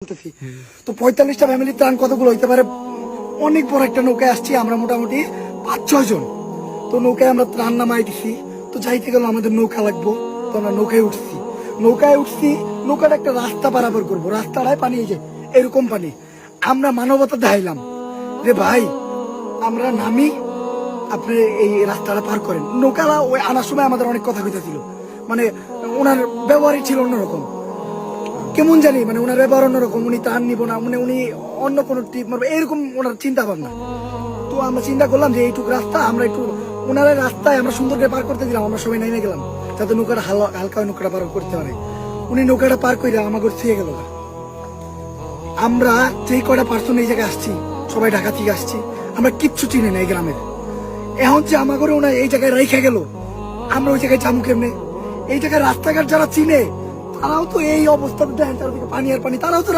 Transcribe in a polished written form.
করতেছি। তো 45টা ফ্যামিলির ত্রাণ কতগুলো হইতে পারে, অনেক বড় একটা নৌকায় আসছি আমরা, মোটামুটি 5-6 জন। তো নৌকায় আমরা ত্রাণ নামাই দিছি। তো যাইতে গেল আমাদের নৌকা লাগবো, তো আমরা নৌকায় উঠছি। নৌকাটা একটা রাস্তা পারাপার করবো, রাস্তাটায় পানি এই যে এরকম পানি। আমরা মানবতা দেখাইলাম যে ভাই আমরা নামি, আপনি এই রাস্তাটা পার করেন। নৌকারা ওই আনার সময় আমাদের অনেক কথা কইতেছিল, মানে ওনার ব্যবহারই ছিল অন্যরকম, কেমন জানি, মানে ওনার ব্যবহার অন্যরকম, উনি ত্রাণ নিব না, মানে উনি অন্য কোনো টিপ মারবে এরকম ওনার চিন্তা ভাবনা। তো আমরা চিন্তা করলাম যে এইটুকু রাস্তা আমরা একটু ওনার রাস্তায় আমরা সুন্দর করে পার করতে দিলাম, আমরা সবাই নেমে গেলাম যাতে নৌকাটা হালকা নৌকাটা পার করতে পারে। উনি নৌকাটা পার করে আমাকে ছুঁয়ে গেল। আমরা যেই কয়টা পার্সন এই জায়গায় আসছি সবাই ঢাকা থেকে আসছি, আমরা কিচ্ছু চিনি না এই গ্রামের। এখন যে আমাকে ওনা এই জায়গায় রেখে গেল, আমরা ওই জায়গায় যাবো কেমনে? এই জায়গায় রাস্তাঘাট যারা চিনে তারাও তো এই অবস্থাতে দেখেন, চারদিকে পানি আর পানি, তারাও তো